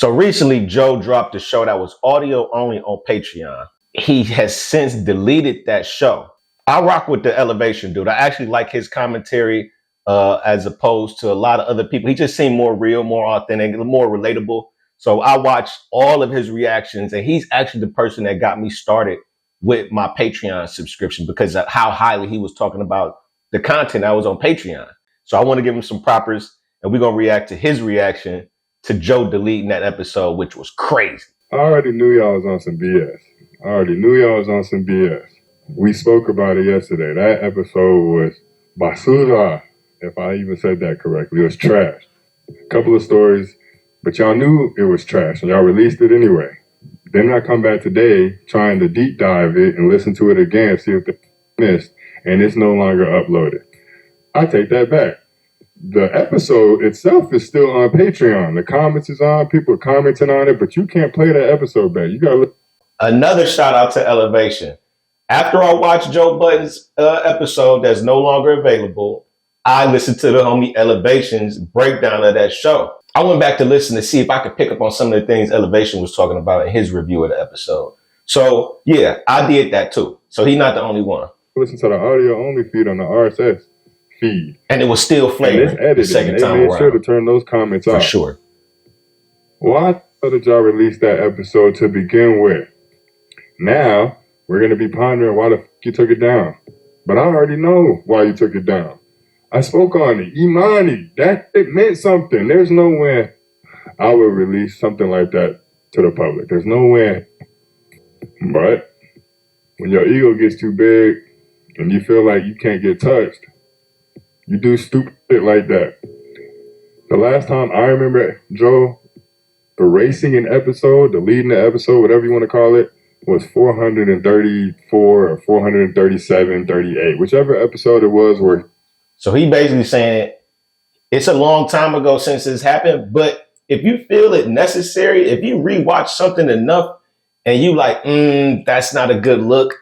So recently, Joe dropped a show that was audio only on Patreon. He has since deleted that show. I rock with the Elevation dude. I actually like his commentary as opposed to a lot of other people. He just seemed more real, more authentic, more relatable. So I watched all of his reactions, and he's actually the person that got me started with my Patreon subscription because of how highly he was talking about the content that was on Patreon. So I want to give him some propers, and we're going to react to his reaction to Joe deleting that episode, which was crazy. I already knew y'all was on some BS. We spoke about it yesterday. That episode was basura, if I even said that correctly. It was trash. A couple of stories, but y'all knew it was trash, and y'all released it anyway. Then I come back today trying to deep dive it and listen to it again, see if they missed, and it's no longer uploaded. I take that back. The episode itself is still on Patreon. The comments is on, people are commenting on it, but you can't play that episode back. You gotta look. Another shout out to Elevation. After I watched Joe Budden's episode that's no longer available, I listened to the homie Elevation's breakdown of that show. I went back to listen to see if I could pick up on some of the things Elevation was talking about in his review of the episode. So yeah, I did that too. So he's not the only one. Listen to the audio only feed on the RSS feed. And it was still flaring the second time around. They made sure to turn those comments off. For sure. Why did y'all release that episode to begin with? Now, we're going to be pondering why the fuck you took it down. But I already know why you took it down. I spoke on it. Imani, that it meant something. There's no way I would release something like that to the public. There's no way. But when your ego gets too big and you feel like you can't get touched, you do stupid shit like that. The last time I remember Joe erasing an episode, deleting the episode, whatever you want to call it, was 434 or 437, 38, whichever episode it was. Where. So he basically saying it's a long time ago since this happened, but if you feel it necessary, if you rewatch something enough and you like, that's not a good look,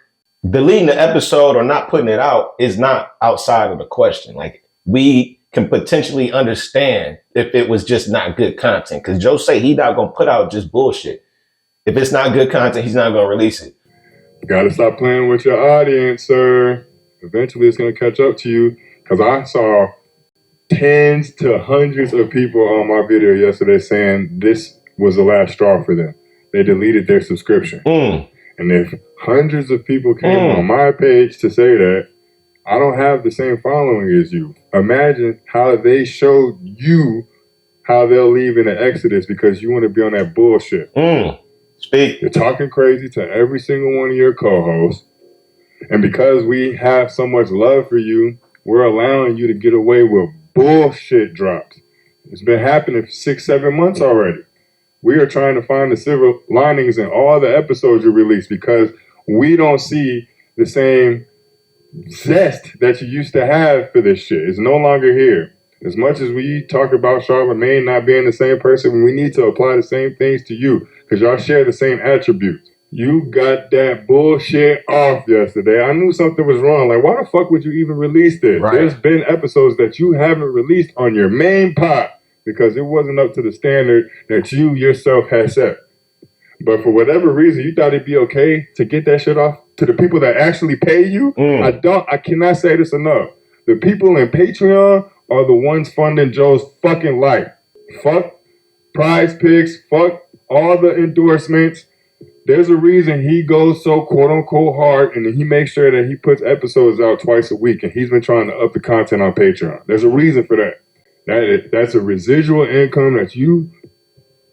deleting the episode or not putting it out is not outside of the question. Like, we can potentially understand if it was just not good content. Because Joe say he not going to put out just bullshit. If it's not good content, he's not going to release it. You got to stop playing with your audience, sir. Eventually it's going to catch up to you. Because I saw tens to hundreds of people on my video yesterday saying this was the last straw for them. They deleted their subscription. And if hundreds of people came on my page to say that, I don't have the same following as you. Imagine how they showed you how they'll leave in the Exodus because you want to be on that bullshit. Speak. You're talking crazy to every single one of your co-hosts. And because we have so much love for you, we're allowing you to get away with bullshit drops. It's been happening for 6-7 months already. We are trying to find the silver linings in all the episodes you release because we don't see the same zest that you used to have for this shit. It's no longer here. As much as we talk about Charlamagne not being the same person, we need to apply the same things to you because y'all share the same attributes. You got that bullshit off yesterday. I knew something was wrong. Like, why the fuck would you even release this? Right. There's been episodes that you haven't released on your main pod because it wasn't up to the standard that you yourself had set. But for whatever reason, you thought it'd be okay to get that shit off to the people that actually pay you. I cannot say this enough. The people in Patreon are the ones funding Joe's fucking life. Fuck Prize Picks. Fuck all the endorsements. There's a reason he goes so quote-unquote hard and he makes sure that he puts episodes out twice a week and he's been trying to up the content on Patreon. There's a reason for that. That's a residual income that you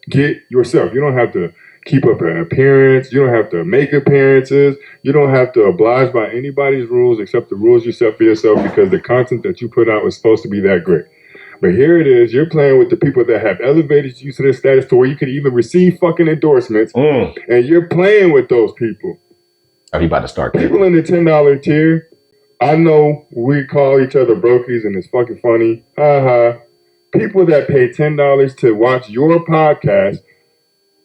get yourself. You don't have to keep up an appearance. You don't have to make appearances. You don't have to oblige by anybody's rules except the rules you set for yourself because the content that you put out is supposed to be that great. But here it is, you're playing with the people that have elevated you to this status to where you could even receive fucking endorsements, and you're playing with those people. Are you about to start? People in the $10 tier, I know we call each other brokies and it's fucking funny. People that pay $10 to watch your podcast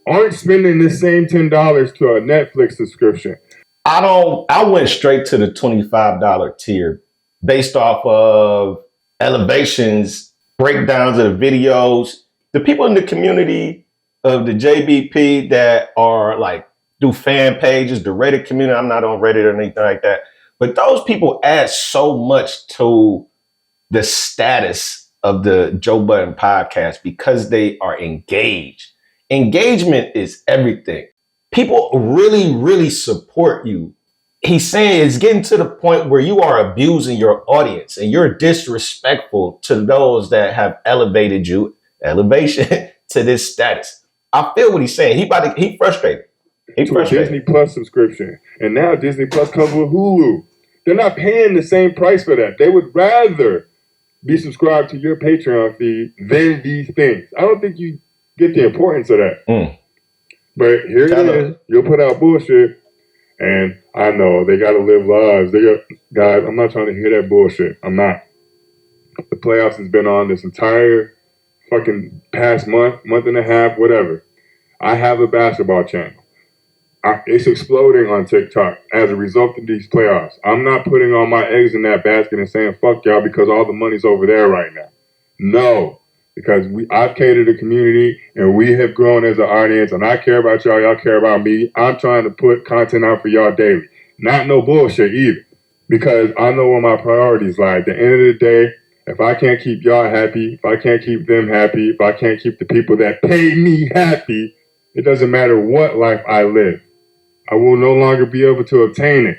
aren't spending the same $10 to a Netflix subscription. I went straight to the $25 tier based off of Elevation's breakdowns of the videos. The people in the community of the JBP that are like do fan pages, the Reddit community. I'm not on Reddit or anything like that. But those people add so much to the status of the Joe Budden podcast because they are engaged. Engagement is everything. People really, really support you. He's saying it's getting to the point where you are abusing your audience and you're disrespectful to those that have elevated you, elevation to this status. I feel what he's saying. He frustrated. He's frustrated. Disney Plus subscription. And now Disney Plus comes with Hulu. They're not paying the same price for that. They would rather be subscribed to your Patreon feed than these things. I don't think you get the importance of that. But here it is. You'll put out bullshit. And I know they got to live lives. Guys, I'm not trying to hear that bullshit. I'm not. The playoffs has been on this entire fucking past month and a half, whatever. I have a basketball channel. It's exploding on TikTok as a result of these playoffs. I'm not putting all my eggs in that basket and saying, fuck y'all, because all the money's over there right now. No. Because I've catered the community and we have grown as an audience and I care about y'all, y'all care about me. I'm trying to put content out for y'all daily. Not no bullshit either. Because I know where my priorities lie. At the end of the day, if I can't keep y'all happy, if I can't keep them happy, if I can't keep the people that pay me happy, it doesn't matter what life I live. I will no longer be able to obtain it.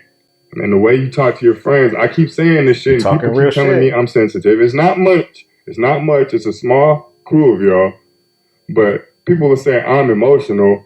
And the way you talk to your friends, I keep saying this shit and people keep telling me I'm sensitive. It's not much. It's not much. It's a small crew of y'all. But people will say I'm emotional.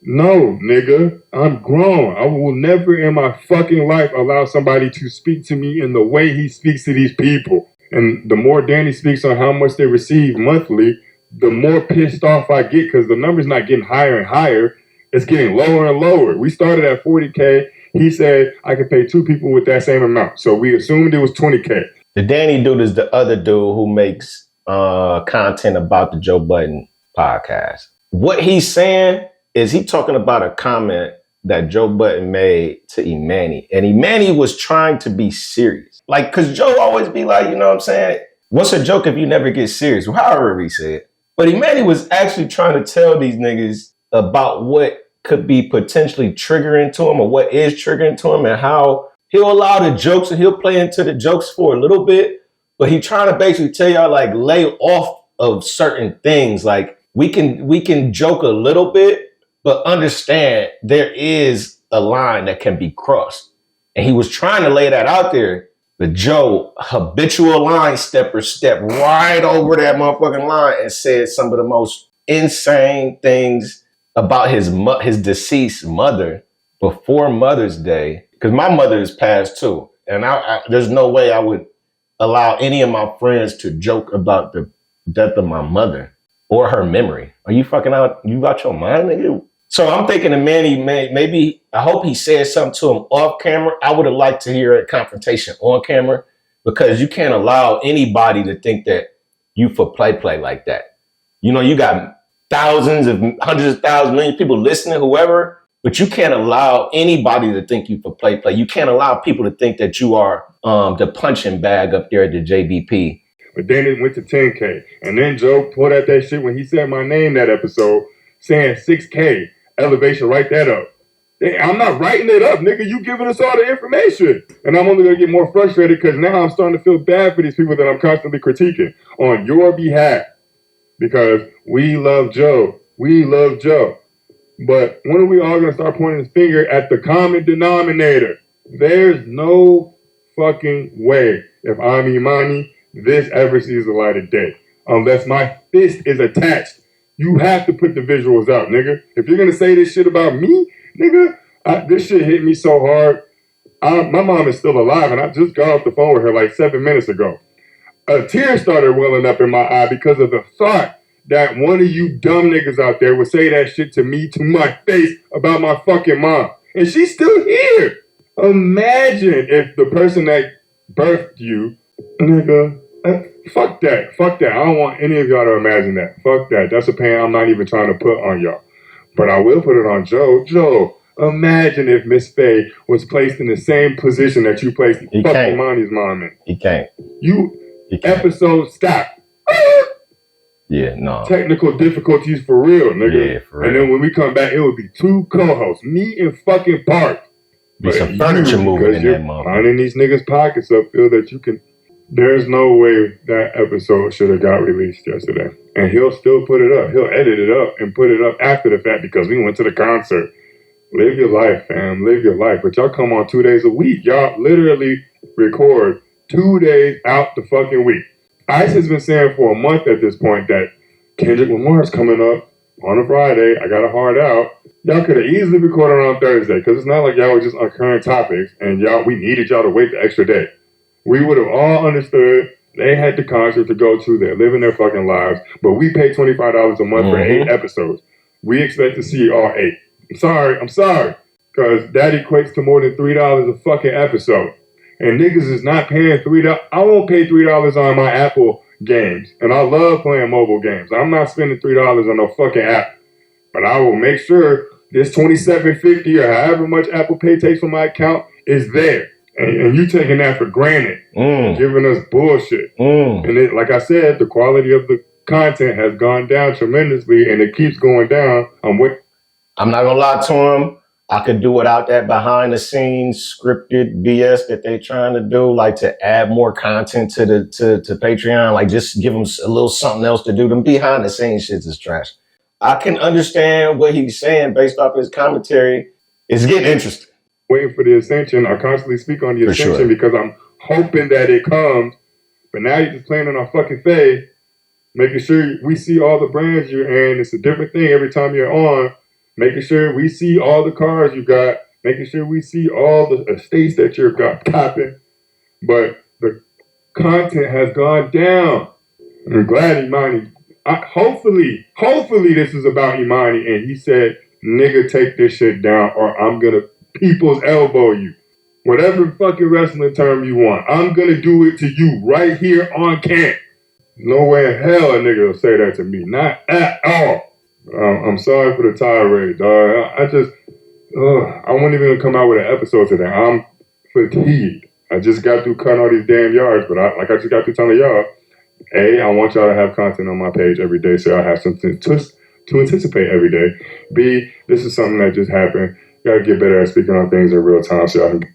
No, nigga. I'm grown. I will never in my fucking life allow somebody to speak to me in the way he speaks to these people. And the more Danny speaks on how much they receive monthly, the more pissed off I get because the number's not getting higher and higher. It's getting lower and lower. We started at 40K. He said I could pay 2 people with that same amount. So we assumed it was 20K. The Danny dude is the other dude who makes content about the Joe Budden podcast. What he's saying is he talking about a comment that Joe Budden made to Imani. And Imani was trying to be serious. Like, because Joe always be like, you know what I'm saying? What's a joke if you never get serious? However he said. But Imani was actually trying to tell these niggas about what could be potentially triggering to him or what is triggering to him and how he'll allow the jokes and he'll play into the jokes for a little bit, but he trying to basically tell y'all like lay off of certain things. Like we can joke a little bit, but understand there is a line that can be crossed. And he was trying to lay that out there, but Joe, habitual line stepper, stepped right over that motherfucking line and said some of the most insane things about his deceased mother before Mother's Day. Because my mother is passed too. And there's no way I would allow any of my friends to joke about the death of my mother or her memory. Are you fucking out? You got your mind, nigga? So I'm thinking of Manny, maybe, I hope he said something to him off camera. I would have liked to hear a confrontation on camera because you can't allow anybody to think that you for play like that. You know, you got thousands of hundreds of thousands, millions of people listening, whoever. But you can't allow anybody to think you for play. You can't allow people to think that you are the punching bag up there at the JBP. But then it went to 10K. And then Joe pulled out that shit when he said my name that episode, saying 6K. Elevation, write that up. I'm not writing it up, nigga. You giving us all the information. And I'm only going to get more frustrated because now I'm starting to feel bad for these people that I'm constantly critiquing on your behalf. Because we love Joe. We love Joe. But when are we all going to start pointing the finger at the common denominator? There's no fucking way, if I'm Imani, this ever sees the light of day. Unless my fist is attached. You have to put the visuals out, nigga. If you're going to say this shit about me, nigga, this shit hit me so hard. My mom is still alive, and I just got off the phone with her like 7 minutes ago. A tear started welling up in my eye because of the thought that one of you dumb niggas out there would say that shit to me, to my face, about my fucking mom. And she's still here. Imagine if the person that birthed you, nigga, fuck that. Fuck that. I don't want any of y'all to imagine that. Fuck that. That's a pain I'm not even trying to put on y'all. But I will put it on Joe. Joe, imagine if Miss Faye was placed in the same position that you placed fucking Monty's mom in. He can't. You can't. Episode stop. Yeah, no. Technical difficulties for real, nigga. Yeah, for real. And then when we come back, it would be 2 co-hosts, me and fucking Park. Be some furniture moving in that motherfucker. Finding these niggas' pockets up, feel that you can. There's no way that episode should have got released yesterday. And he'll still put it up. He'll edit it up and put it up after the fact because we went to the concert. Live your life, fam. Live your life. But y'all come on 2 days a week. Y'all literally record 2 days out the fucking week. Ice has been saying for a month at this point that Kendrick Lamar's coming up on a Friday. I got a hard out. Y'all could have easily recorded on Thursday because it's not like y'all were just on current topics and we needed y'all to wait the extra day. We would have all understood they had the concert to go to. They're living their fucking lives. But we pay $25 a month for 8 episodes. We expect to see all 8. I'm sorry. Because that equates to more than $3 a fucking episode. And niggas is not paying $3. I won't pay $3 on my Apple games. And I love playing mobile games. I'm not spending $3 on no fucking app. But I will make sure this $27.50 or however much Apple Pay takes from my account is there. And you taking that for granted. Giving us bullshit. And it, like I said, the quality of the content has gone down tremendously and it keeps going down. I'm not gonna lie to him. I could do without that behind the scenes scripted BS that they trying to do, like to add more content to Patreon, like just give them a little something else to do. Them behind the scenes shits is trash. I can understand what he's saying based off his commentary. It's getting interesting. Waiting for the ascension. I constantly speak on the ascension because I'm hoping that it comes. But now you're just playing on our fucking faith, making sure we see all the brands you're in. It's a different thing every time you're on. Making sure we see all the cars you got, making sure we see all the estates that you're copping. But the content has gone down. I'm glad Imani, hopefully this is about Imani, and he said, nigga, take this shit down or I'm gonna people's elbow you. Whatever fucking wrestling term you want, I'm gonna do it to you right here on camp. No way in hell a nigga will say that to me. Not at all. I'm sorry for the tirade, dog. I won't even come out with an episode today. I'm fatigued. I just got through cutting all these damn yards, but I just got through telling y'all, A, I want y'all to have content on my page every day so I have something to anticipate every day. B, this is something that just happened. Gotta get better at speaking on things in real time so y'all can...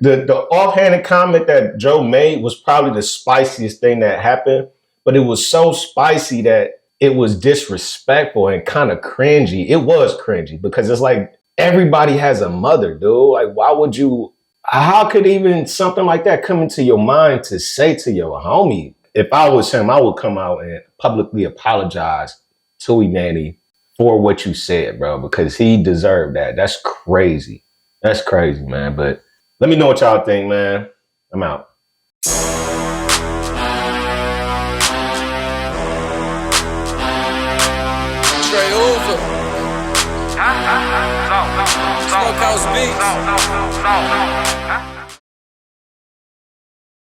The offhanded comment that Joe made was probably the spiciest thing that happened, but it was so spicy that it was disrespectful and kind of cringy. It was cringy because it's like everybody has a mother, dude. Like, why would you? How could even something like that come into your mind to say to your homie? If I was him, I would come out and publicly apologize to Imani for what you said, bro, because he deserved that. That's crazy. That's crazy, man. But let me know what y'all think, man. I'm out. Smokehouse beats.